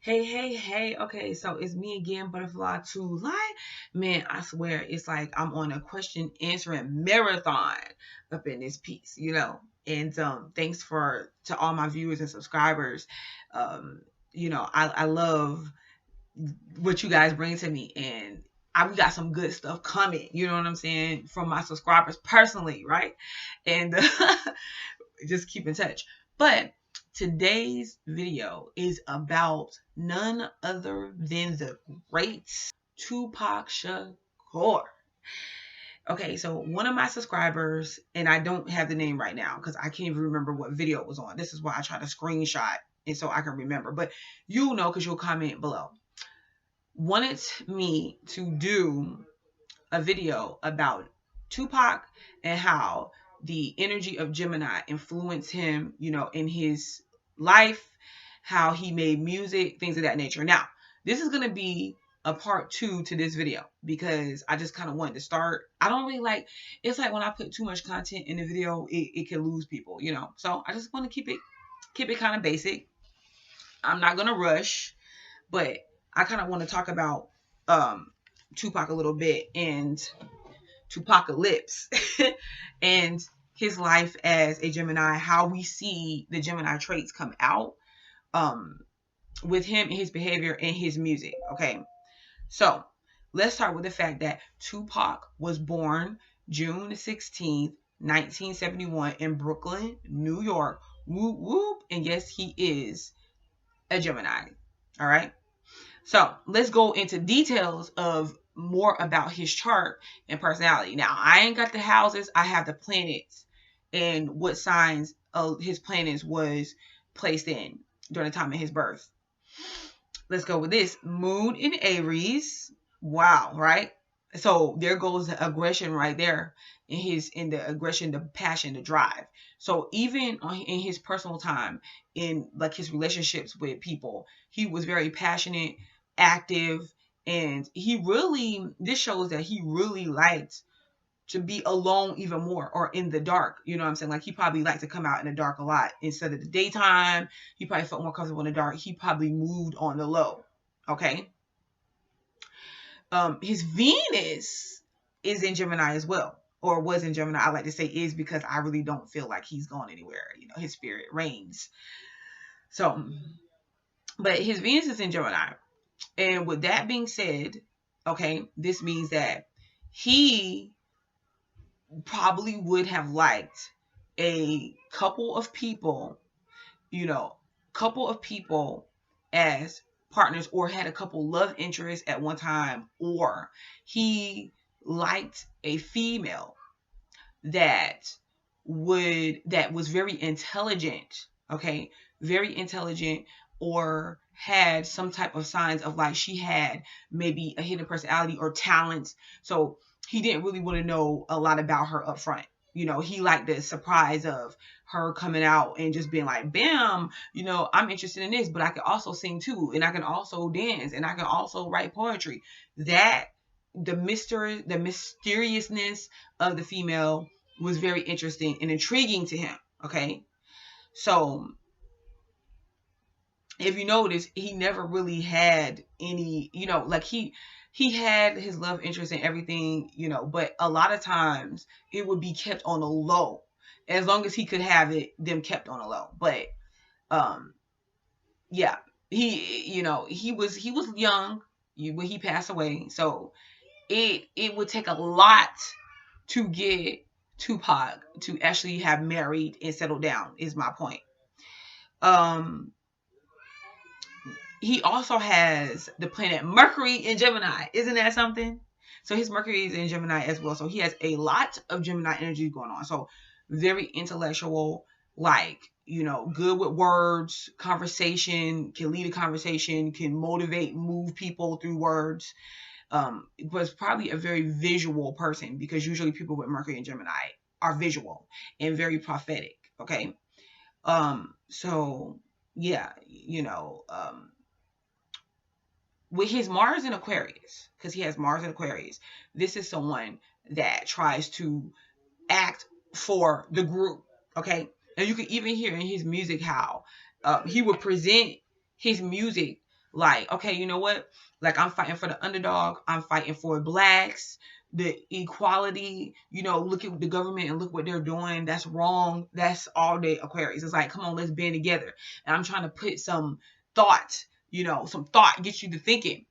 Hey. Okay, so it's me again, Butterfly to Light. Man, I swear it's like I'm on a question answering marathon up in this piece. And thanks for to all my viewers and subscribers. I love what you guys bring to me, and we got some good stuff coming, you know what I'm saying, from my subscribers personally, right? And just keep in touch. But today's video is about none other than the great Tupac Shakur. Okay, so one of my subscribers, and I don't have the name right now because I can't even remember what video it was on. This is why I try to screenshot and so I can remember. But you'll know because you'll comment below. Wanted me to do a video about Tupac and how the energy of Gemini influenced him, in his life, how he made music, things of that nature. Now, this is going to be a part 2 to this video because I just kind of wanted to start. I don't really like, it's like when I put too much content in the video, it can lose people. So I just want to keep it kind of basic. I'm not going to rush, but I kind of want to talk about Tupac a little bit and Tupacalypse and his life as a Gemini, how we see the Gemini traits come out with him and his behavior and his music. Okay, so let's start with the fact that Tupac was born June 16th, 1971 in Brooklyn, New York. Whoop whoop. And yes, he is a Gemini. All right. So let's go into details of more about his chart and personality. Now, I ain't got the houses. I have the planets and what signs of his planets was placed in during the time of his birth. Let's go with this. Moon in Aries. Wow, right? So there goes the aggression right there in the aggression, the passion, the drive. So even in his personal time, in like his relationships with people, he was very passionate, active, and this shows that he really liked to be alone even more or in the dark. You know what I'm saying? Like he probably liked to come out in the dark a lot instead of the daytime. He probably felt more comfortable in the dark. He probably moved on the low. Okay. His Venus is in Gemini as well, or was in Gemini. I like to say is because I really don't feel like he's gone anywhere. His spirit reigns. So, but his Venus is in Gemini. And with that being said, okay, this means that he probably would have liked a couple of people, as partners, or had a couple love interests at one time, or he liked a female that was very intelligent, okay, very intelligent, or had some type of signs of like she had maybe a hidden personality or talents. So he didn't really want to know a lot about her up front. He liked the surprise of her coming out and just being like, bam, I'm interested in this, but I can also sing too, and I can also dance, and I can also write poetry. That the mysteriousness of the female was very interesting and intriguing to him. Okay. So if you notice, he never really had any, like he had his love interest and everything, but a lot of times it would be kept on a low. As long as he could have them kept on a low. But yeah, he was young when he passed away. So it would take a lot to get Tupac to actually have married and settled down, is my point. He also has the planet Mercury in Gemini. Isn't that something? So his Mercury is in Gemini as well. So he has a lot of Gemini energy going on. So very intellectual, like, good with words, conversation, can lead a conversation, can motivate, move people through words. Was probably a very visual person, because usually people with Mercury and Gemini are visual and very prophetic. Okay. So yeah, with his Mars in Aquarius, because he has Mars in Aquarius, this is someone that tries to act for the group. Okay. And you can even hear in his music how he would present his music Like, okay, you know what? Like, I'm fighting for the underdog. I'm fighting for blacks, the equality. Look at the government and look what they're doing. That's wrong. That's all day Aquarius. It's like, come on, let's band together. And I'm trying to put some thought, some thought, get you to thinking,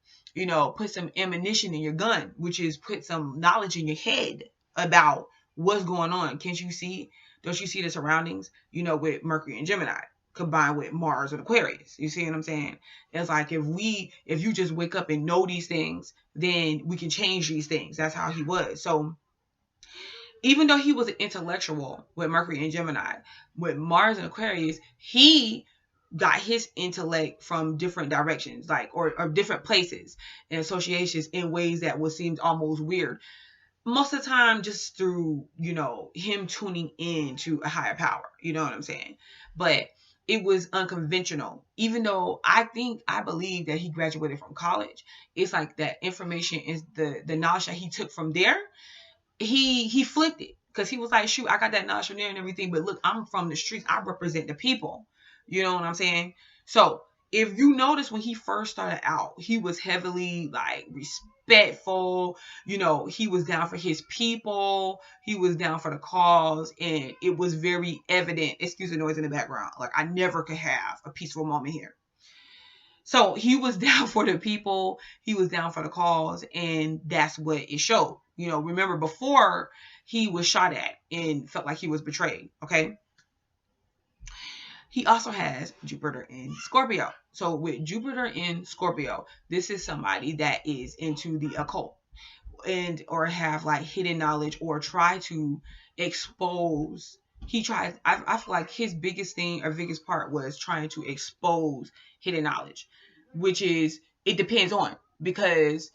put some ammunition in your gun, which is put some knowledge in your head about what's going on. Can't you see? Don't you see the surroundings, with Mercury and Gemini combined with Mars and Aquarius? You see what I'm saying? It's like if you just wake up and know these things, then we can change these things. That's how he was. So even though he was an intellectual with Mercury and Gemini, with Mars and Aquarius, he got his intellect from different directions, like or different places and associations in ways that would seem almost weird. Most of the time just through, him tuning in to a higher power. You know what I'm saying? But it was unconventional. Even though I believe that he graduated from college, it's like that information is the knowledge that he took from there. He flipped it because he was like, shoot, I got that knowledge from there and everything, but look, I'm from the streets. I represent the people. You know what I'm saying? So if you notice when he first started out, he was heavily like respectful. He was down for his people. He was down for the cause, and it was very evident. Excuse the noise in the background. Like, I never could have a peaceful moment here. So he was down for the people. He was down for the cause, and that's what it showed. Remember before he was shot at and felt like he was betrayed. Okay. He also has Jupiter in Scorpio. So with Jupiter in Scorpio, this is somebody that is into the occult and or have like hidden knowledge or try to expose. I feel like his biggest thing or biggest part was trying to expose hidden knowledge, which is, it depends on, because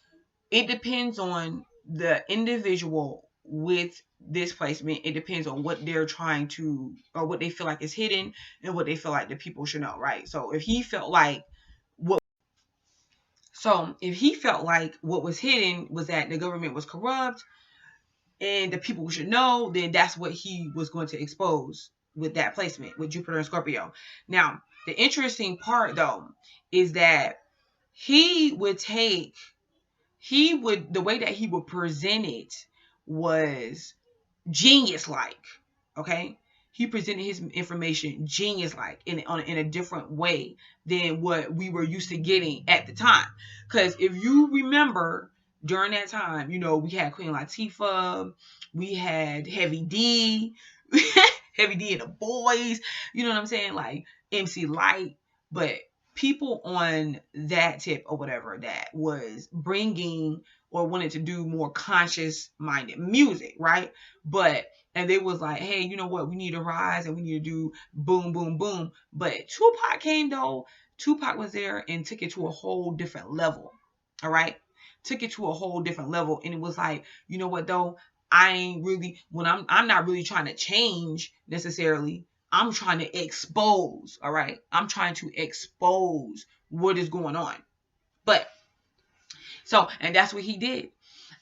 it depends on the individual with this placement. It depends on what they're trying to, or what they feel like is hidden and what they feel like the people should know, right? So if he felt like what was hidden was that the government was corrupt and the people should know, then that's what he was going to expose with that placement with Jupiter and Scorpio. Now, the interesting part though is that the way that he would present it was genius like. Okay. He presented his information genius like in a different way than what we were used to getting at the time. Because if you remember, during that time, we had Queen Latifah, we had Heavy D, Heavy D and the Boys, you know what I'm saying? Like MC Light, but people on that tip or whatever that was bringing or wanted to do more conscious minded music, right? And they was like, hey, you know what? We need to rise and we need to do boom, boom, boom. But Tupac came though. Tupac was there and took it to a whole different level. All right. Took it to a whole different level. And it was like, you know what though? I'm not really trying to change necessarily. I'm trying to expose. All right. I'm trying to expose what is going on. And that's what he did.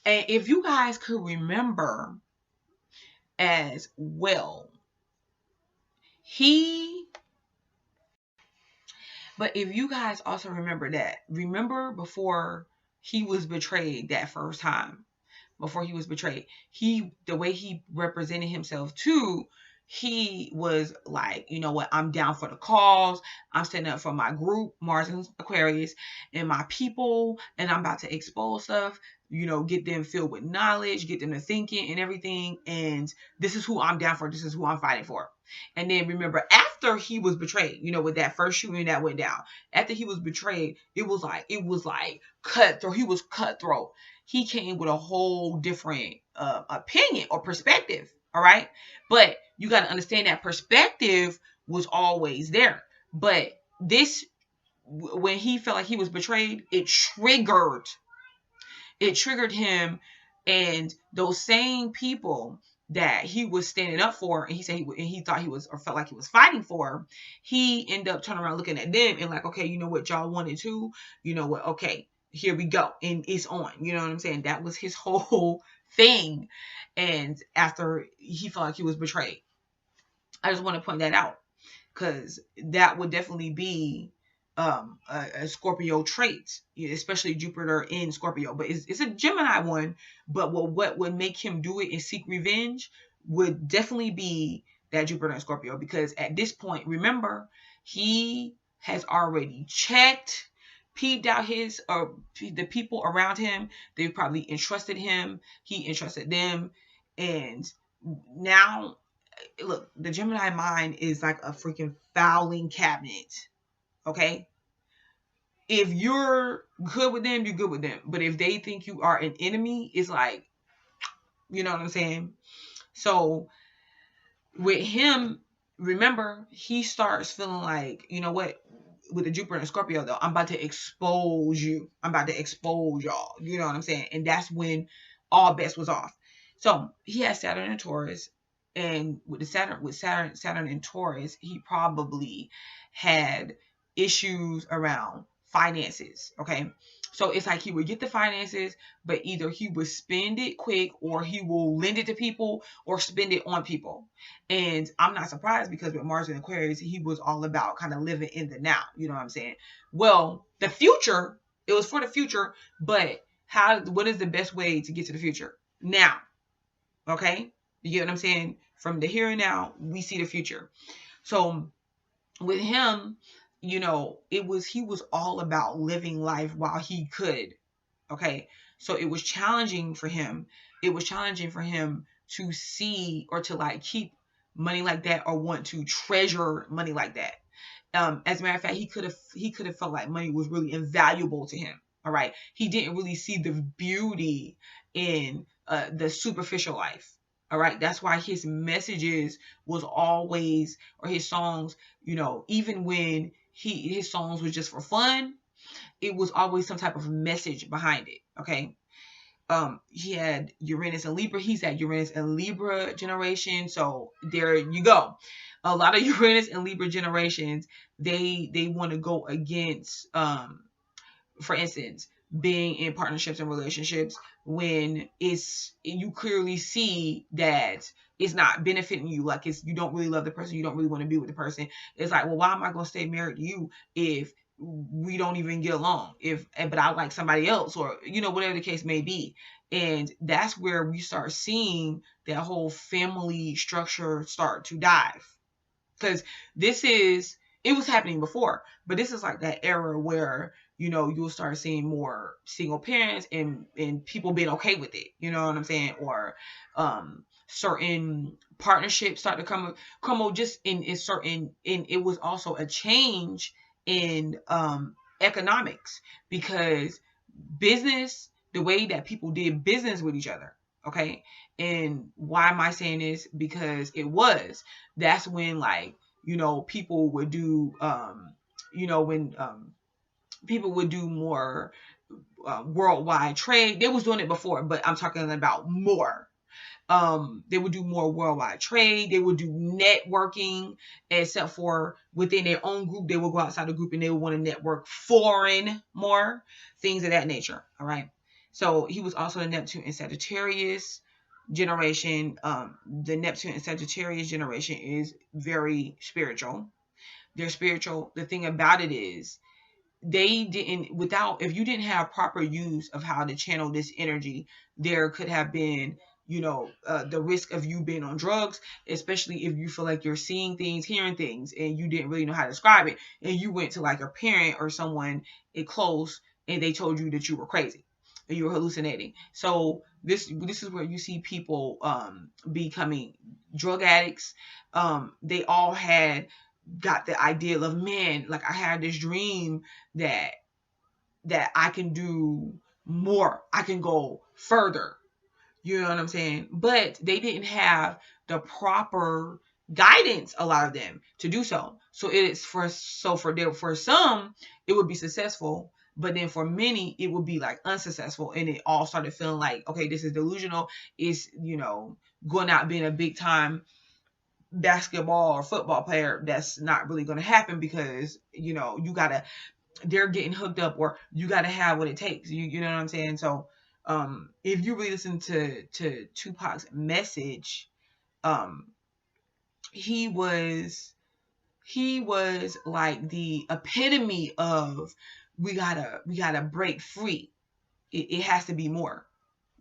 And if you guys could remember as well, but if you guys also remember before he was betrayed that first time, the way he represented himself too, he was like, you know what, I'm down for the cause. I'm standing up for my group, Mars and Aquarius, and my people, and I'm about to expose stuff, get them filled with knowledge, get them to thinking and everything. And this is who I'm down for. This is who I'm fighting for. And then remember, after he was betrayed, with that first shooting that went down, after he was betrayed, it was like cutthroat. He was cutthroat. He came with a whole different opinion or perspective. All right. But you got to understand that perspective was always there. But when he felt like he was betrayed, it triggered him. And those same people that he was standing up for, and he said he thought he was, or felt like he was fighting for, he ended up turning around looking at them and like, okay, you know what, y'all wanted to, okay, here we go, and it's on. You know what I'm saying? That was his whole thing. And after he felt like he was betrayed, I just want to point that out, because that would definitely be a Scorpio trait, especially Jupiter in Scorpio, but it's a Gemini one. But what would make him do it and seek revenge would definitely be that Jupiter in Scorpio, because at this point, remember, he has already checked, peeped out his the people around him. They probably entrusted him. He entrusted them, and now look, the Gemini mind is like a freaking filing cabinet. Okay, if you're good with them, you're good with them. But if they think you are an enemy, it's like, you know what I'm saying? So with him, remember, he starts feeling like, you know what? With the Jupiter and Scorpio, though, I'm about to expose you. I'm about to expose y'all. You know what I'm saying? And that's when all bets was off. So he has Saturn and Taurus, and with the Saturn and Taurus, he probably had issues around finances. Okay, so it's like he would get the finances, but either he would spend it quick, or he will lend it to people, or spend it on people. And I'm not surprised, because with Mars in Aquarius, he was all about kind of living in the now. You know what I'm saying? Well, the future, it was for the future, but what is the best way to get to the future? Now. Okay? You get what I'm saying? From the here and now, we see the future. So with him, he was all about living life while he could. Okay? So it was challenging for him. It was challenging for him to see, or to like keep money like that, or want to treasure money like that. As a matter of fact, he could have felt like money was really invaluable to him. All right. He didn't really see the beauty in the superficial life. All right. That's why his messages was always, or his songs, even when his songs was just for fun, it was always some type of message behind it. Okay. He had Uranus and Libra. He's at Uranus and Libra generation. So there you go. A lot of Uranus and Libra generations, they want to go against, for instance, being in partnerships and relationships when you clearly see that it's not benefiting you. Like, you don't really love the person. You don't really want to be with the person. It's like, well, why am I going to stay married to you if we don't even get along, but I like somebody else, or whatever the case may be. And that's where we start seeing that whole family structure start to dive, because it was happening before, but this is like that era where you'll start seeing more single parents, and people being okay with it, you know what I'm saying? Or certain partnerships start to come just in certain, and it was also a change in economics, because business, the way that people did business with each other. Okay. And why am I saying this? Because that's when, like, people would do, when people would do more worldwide trade. They was doing it before, but I'm talking about more. They would do more worldwide trade. They would do networking, except for within their own group. They would go outside the group, and they would want to network foreign more, things of that nature. All right. So he was also the Neptune and Sagittarius generation. The Neptune and Sagittarius generation is very spiritual. They're spiritual. The thing about it is, if you didn't have proper use of how to channel this energy, there could have been, the risk of you being on drugs, especially if you feel like you're seeing things, hearing things, and you didn't really know how to describe it. And you went to like a parent or someone close, and they told you that you were crazy and you were hallucinating. So this is where you see people becoming drug addicts. They all got the idea of, man, like, I had this dream that I can do more. I can go further. You know what I'm saying? But they didn't have the proper guidance, a lot of them, to do so. So for some, it would be successful, but then for many, it would be like unsuccessful. And it all started feeling like, okay, this is delusional. It's, going out being a big time basketball or football player. That's not really going to happen, because, they're getting hooked up, or you got to have what it takes. You know what I'm saying? So, if you really listen to Tupac's message, he was he was like the epitome of we gotta break free. It has to be more.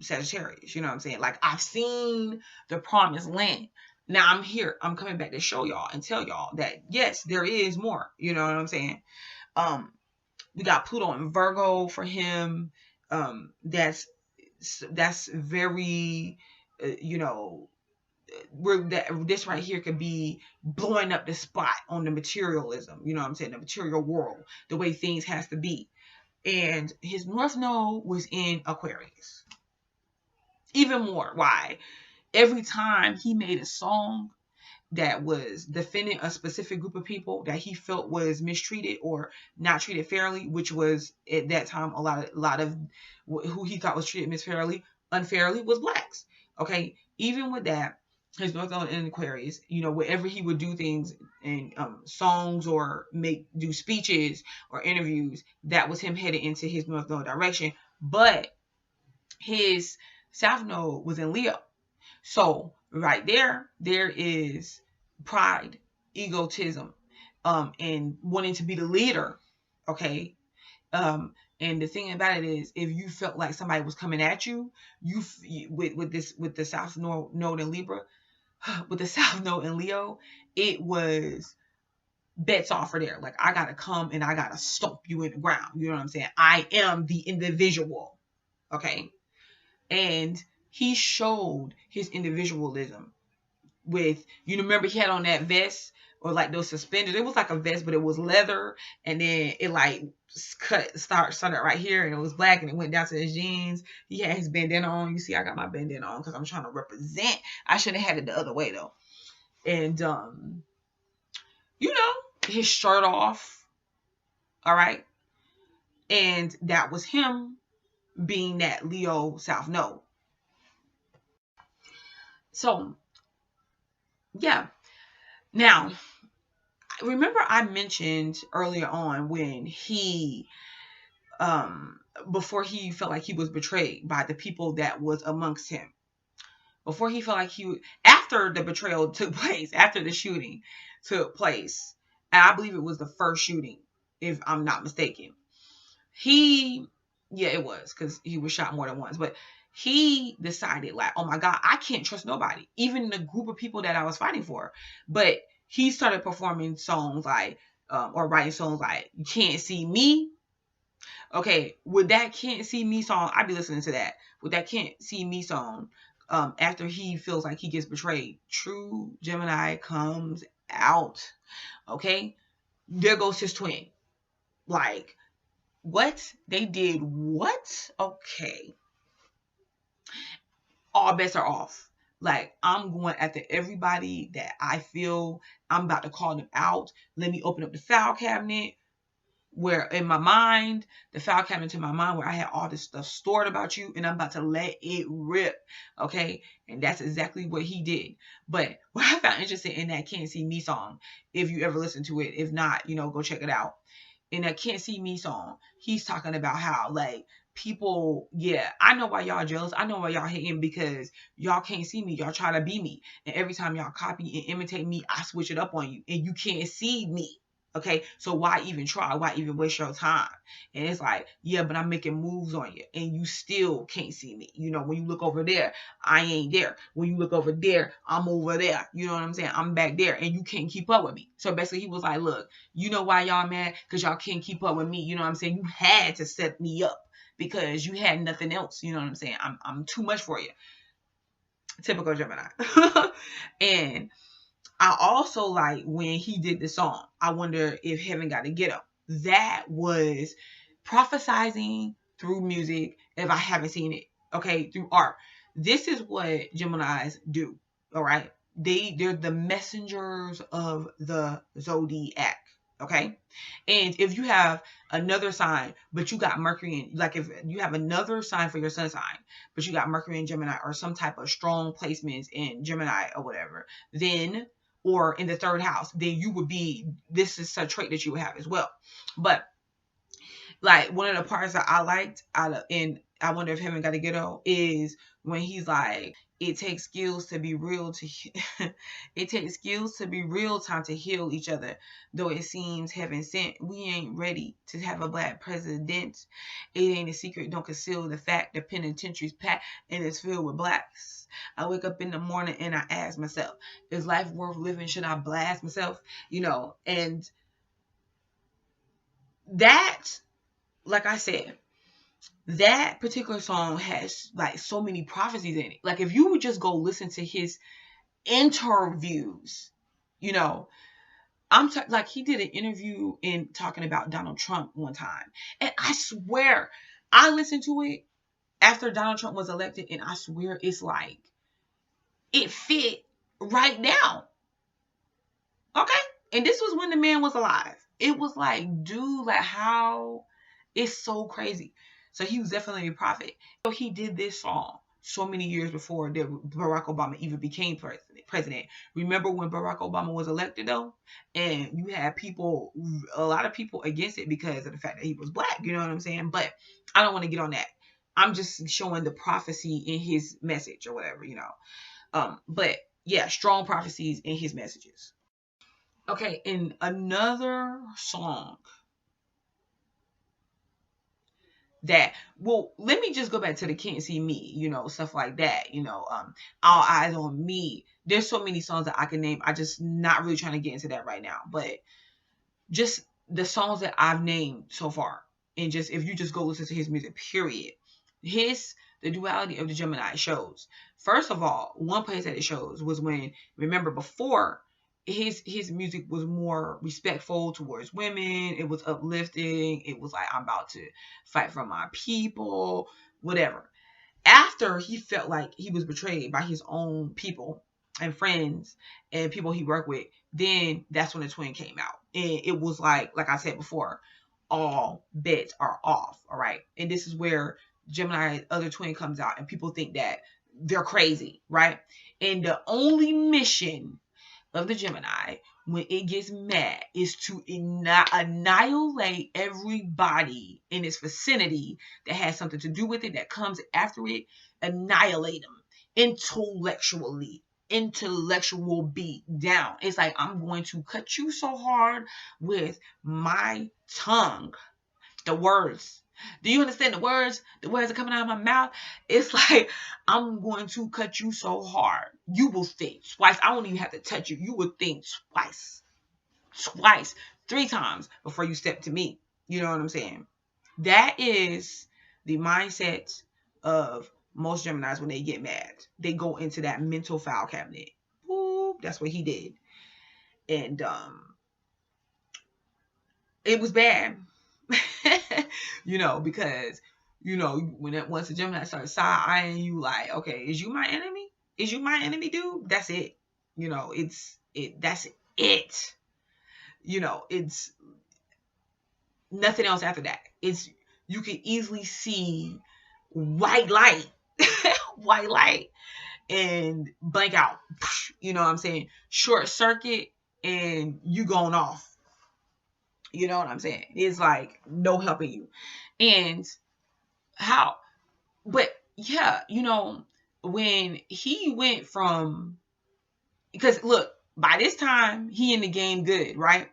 Sagittarius, you know what I'm saying? Like, I've seen the promised land. Now I'm here. I'm coming back to show y'all and tell y'all that yes, there is more. You know what I'm saying? Um, we got Pluto and Virgo for him. That's very, you know, this right here could be blowing up the spot on the materialism. You know what I'm saying? The material world, the way things has to be. And his North Node was in Aquarius. Even more. Why? Every time he made a song that was defending a specific group of people that he felt was mistreated or not treated fairly, which was at that time a lot of who he thought was treated unfairly was blacks. Okay, even with that, his North Node in Aquarius, you know, wherever he would do things in songs or do speeches or interviews, that was him headed into his North Node direction. But his South Node was in Leo. So right there is pride, egotism, and wanting to be the leader. Okay. And the thing about it is, if you felt like somebody was coming at you, with the South Node in Libra, with the South Node in Leo, it was bets off for there. Like, I gotta come and I gotta stomp you in the ground. You know what I'm saying? I am the individual. Okay. And he showed his individualism with, you remember he had on that vest or like those suspenders. It was like a vest, but it was leather, and then it like started right here, and it was black, and it went down to his jeans. He had his bandana on. You see, I got my bandana on because I'm trying to represent. I should have had it the other way though. And you know, his shirt off. All right. And that was him being that Leo South Node. So yeah. Now, remember I mentioned earlier on when he before he felt like he was betrayed by the people that was amongst him. Before he felt like after the betrayal took place, after the shooting took place, and I believe it was the first shooting, if I'm not mistaken. It was, because he was shot more than once, but he decided like, oh my God, I can't trust nobody, even the group of people that I was fighting for. But he started performing songs like, or writing songs like, "You Can't See Me." Okay, with that "Can't See Me" song, I'd be listening to that. With that "Can't See Me" song, after he feels like he gets betrayed, true Gemini comes out. Okay, there goes his twin. Like, what? They did what? Okay. All bets are off. Like, I'm going after everybody that I feel I'm about to call them out. Let me open up the file cabinet where in my mind, the file cabinet in my mind where I had all this stuff stored about you, and I'm about to let it rip. Okay. And that's exactly what he did. But what I found interesting in that "Can't See Me" song, if you ever listen to it, if not, you know, go check it out. In that "Can't See Me" song, he's talking about how, like, people, yeah, I know why y'all jealous. I know why y'all hating, because y'all can't see me. Y'all try to be me. And every time y'all copy and imitate me, I switch it up on you. And you can't see me. Okay, so why even try? Why even waste your time? And it's like, yeah, but I'm making moves on you, and you still can't see me. You know, when you look over there, I ain't there. When you look over there, I'm over there. You know what I'm saying? I'm back there, and you can't keep up with me. So basically, he was like, look, you know why y'all mad? Because y'all can't keep up with me. You know what I'm saying? You had to set me up because you had nothing else. You know what I'm saying? I'm too much for you. Typical Gemini. And I also like when he did the song, "I Wonder If Heaven Got to Get Him." That was prophesizing through music, if I haven't seen it, okay, through art. This is what Geminis do, all right? They're the messengers of the zodiac, okay? And if you have another sign, but you got Mercury in, like if you have another sign for your sun sign, but you got Mercury in Gemini or some type of strong placements in Gemini or whatever, then or in the third house, then you would be, this is a trait that you would have as well. But like one of the parts that I liked out I Wonder If Heaven Got a Ghetto, is when he's like, it takes skills to be real to it takes skills to be real time to heal each other, though it seems heaven sent. We ain't ready to have a black president. It ain't a secret, don't conceal the fact the penitentiary's packed and it's filled with blacks. I wake up in the morning and I ask myself, is life worth living? Should I blast myself? And that, like I said, that particular song has like so many prophecies in it. Like if you would just go listen to his interviews, like he did an interview in talking about Donald Trump one time, and I swear I listened to it after Donald Trump was elected, and I swear it's like it fit right now. Okay, and this was when the man was alive. It was like, dude, like how it's so crazy. So he was definitely a prophet. So he did this song so many years before Barack Obama even became president. Remember when Barack Obama was elected though? And you had a lot of people against it because of the fact that he was black. You know what I'm saying? But I don't want to get on that. I'm just showing the prophecy in his message or whatever, But yeah, strong prophecies in his messages. Okay, in another song let me just go back to the Can't See Me, stuff like that, All Eyes on Me. There's so many songs that I can name. I just not really trying to get into that right now, but just the songs that I've named so far, and just if you just go listen to his music, period. The duality of the Gemini shows. First of all, one place that it shows was when, remember before, his music was more respectful towards women. It was uplifting. It was like, I'm about to fight for my people, whatever. After he felt like he was betrayed by his own people and friends and people he worked with, then that's when the twin came out. And it was like I said before, all bets are off. All right. And this is where Gemini other twin comes out and people think that they're crazy, right? And the only mission of the Gemini when it gets mad is to annihilate everybody in its vicinity that has something to do with it, that comes after it. Annihilate them intellectual beat down. It's like, I'm going to cut you so hard with my tongue. The words. Do you understand the words? The words are coming out of my mouth. It's like, I'm going to cut you so hard. You will think twice. I don't even have to touch you. You will think twice, 3 times before you step to me. You know what I'm saying? That is the mindset of most Geminis when they get mad. They go into that mental file cabinet. Ooh, that's what he did. And it was bad. Because when once a Gemini starts side-eyeing you, like, okay, is you my enemy? Is you my enemy, dude? That's it. That's it. It's nothing else after that. You can easily see white light, white light, and blank out. You know what I'm saying? Short circuit, and you going off. You know what I'm saying? It's like no helping you. And how? But yeah, when he went from, because look, by this time he in the game good, right?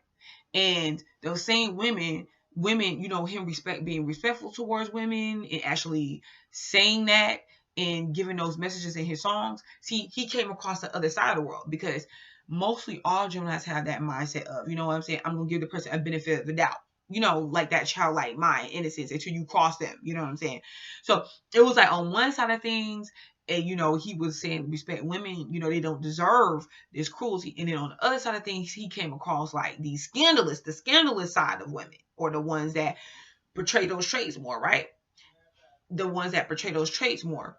And those same women, him being respectful towards women and actually saying that and giving those messages in his songs. See, he came across the other side of the world, because mostly all Geminis have that mindset of, you know what I'm saying, I'm going to give the person a benefit of the doubt. Like that childlike mind, innocence, until you cross them. You know what I'm saying? So it was like on one side of things, and he was saying respect women, they don't deserve this cruelty. And then on the other side of things, he came across like the scandalous side of women, or the ones that portray those traits more, right? The ones that portray those traits more.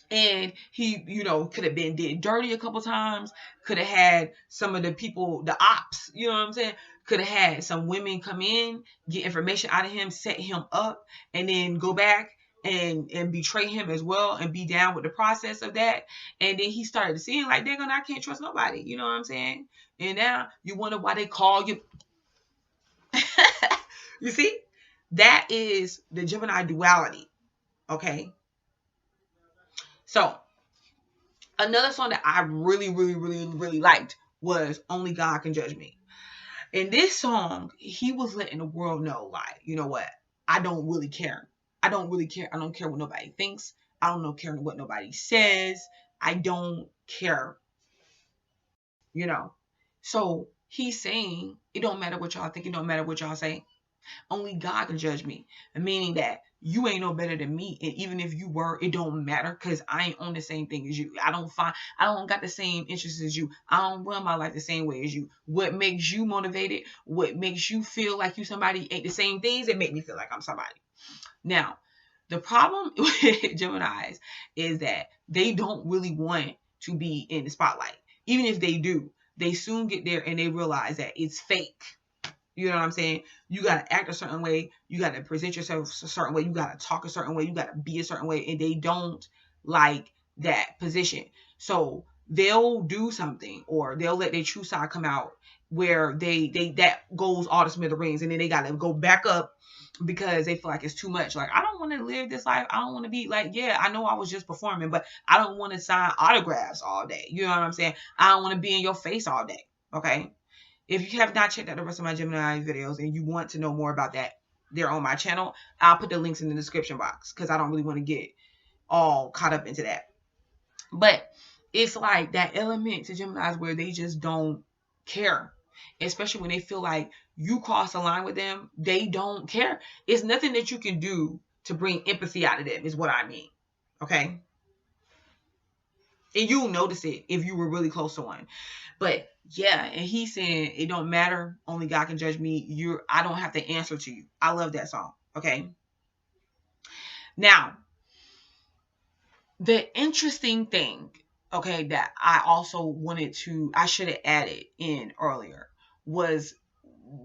And he, could have been did dirty a couple times, could have had some of the people, the ops, you know what I'm saying? Could have had some women come in, get information out of him, set him up, and then go back and betray him as well, and be down with the process of that. And then he started seeing like, dang, I can't trust nobody. You know what I'm saying? And now you wonder why they call you. You see? That is the Gemini duality. Okay. So another song that I really, really, really, really liked was Only God Can Judge Me. In this song, he was letting the world know, like, you know what? I don't really care. I don't really care. I don't care what nobody thinks. I don't care what nobody says. I don't care, you know. So he's saying, it don't matter what y'all think. It don't matter what y'all say. Only God can judge me. Meaning that you ain't no better than me. And even if you were, it don't matter because I ain't on the same thing as you. I don't got the same interests as you. I don't run my life the same way as you. What makes you motivated, what makes you feel like you somebody ain't the same things that make me feel like I'm somebody. Now, the problem with Geminis is that they don't really want to be in the spotlight. Even if they do, they soon get there and they realize that it's fake. You know what I'm saying? You got to act a certain way. You got to present yourself a certain way. You got to talk a certain way. You got to be a certain way. And they don't like that position. So they'll do something or they'll let their true side come out where they that goes all to smithereens. And then they got to go back up because they feel like it's too much. Like, I don't want to live this life. I don't want to be like, yeah, I know I was just performing, but I don't want to sign autographs all day. You know what I'm saying? I don't want to be in your face all day. Okay. If you have not checked out the rest of my Gemini videos and you want to know more about that, they're on my channel. I'll put the links in the description box because I don't really want to get all caught up into that. But it's like that element to Geminis where they just don't care, especially when they feel like you cross the line with them. They don't care. It's nothing that you can do to bring empathy out of them is what I mean. Okay. And you'll notice it if you were really close to one. But yeah, and he's saying it don't matter. Only God can judge me. I don't have to answer to you. I love that song. Okay. Now, the interesting thing, okay, that I should have added in earlier was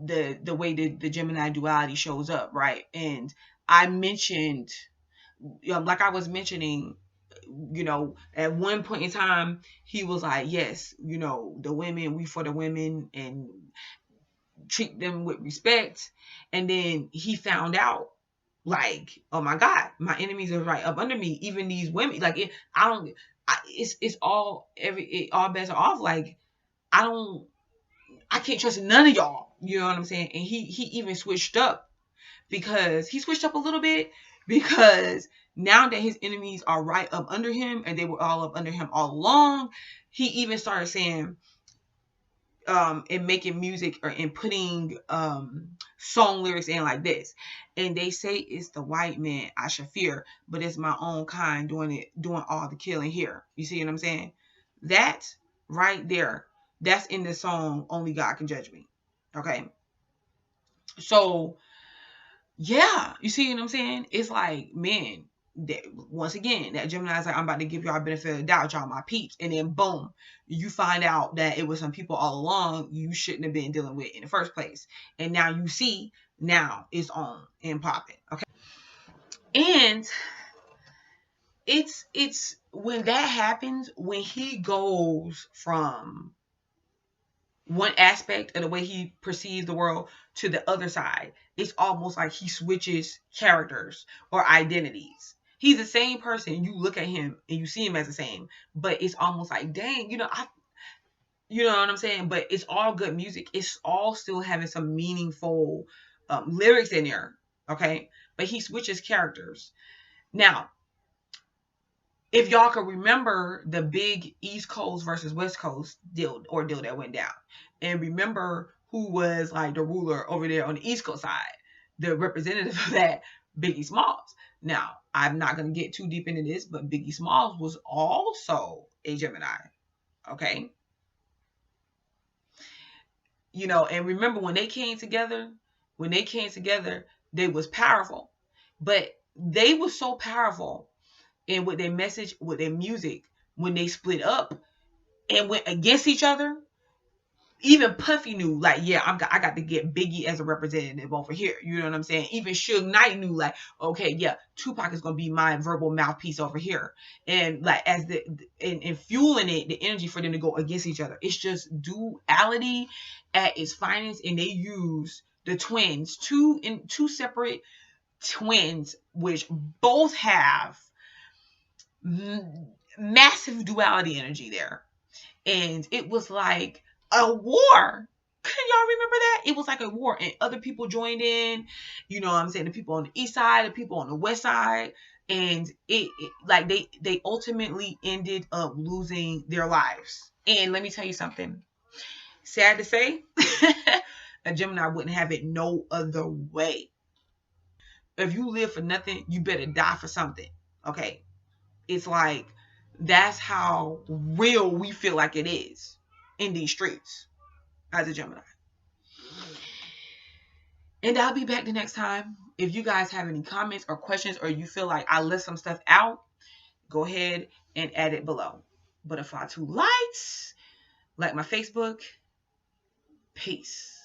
the way the Gemini duality shows up, right? And I mentioned, like I was mentioning, at one point in time, he was like, yes, the women, we for the women and treat them with respect. And then he found out, like, oh my God, my enemies are right up under me. Even these women, like, it's all bets are off. Like, I can't trust none of y'all. You know what I'm saying? And he even switched up because he switched up a little bit because now that his enemies are right up under him and they were all up under him all along, he even started saying, and making music or in putting song lyrics in like this. And they say it's the white man I should fear, but it's my own kind doing all the killing here. You see what I'm saying? That right there, that's in the song Only God Can Judge Me. Okay. So yeah, you see what I'm saying? It's like, man, once again, that Gemini's like, I'm about to give y'all a benefit of the doubt, y'all my peeps. And then boom, you find out that it was some people all along you shouldn't have been dealing with in the first place. And now you see, now it's on and popping. Okay. And it's when that happens, when he goes from one aspect of the way he perceives the world to the other side, it's almost like he switches characters or identities. He's the same person. You look at him and you see him as the same, but it's almost like, dang, you know what I'm saying? But it's all good music. It's all still having some meaningful lyrics in there. Okay. But he switches characters. Now, if y'all can remember the big East Coast versus West Coast deal that went down, and remember who was like the ruler over there on the East Coast side, the representative of that, Biggie Smalls. Now, I'm not going to get too deep into this, but Biggie Smalls was also a Gemini. Okay. And remember when they came together, they was powerful, but they were so powerful and with their message, with their music, when they split up and went against each other, even Puffy knew, like, yeah, I got to get Biggie as a representative over here. You know what I'm saying? Even Suge Knight knew, like, okay, yeah, Tupac is gonna be my verbal mouthpiece over here, and like as and fueling it, the energy for them to go against each other. It's just duality at its finest, and they use the twins, two separate twins, which both have massive duality energy there. And it was like a war. Can y'all remember that? It was like a war, and other people joined in. You know what I'm saying? The people on the east side, the people on the west side, and it like they ultimately ended up losing their lives. And let me tell you something. Sad to say, a Gemini wouldn't have it no other way. If you live for nothing, you better die for something. Okay. It's like that's how real we feel like it is in these streets as a Gemini. And I'll be back the next time. If you guys have any comments or questions, or you feel like I left some stuff out, go ahead and add it below. Butterfly 2 Lights, like my Facebook. Peace.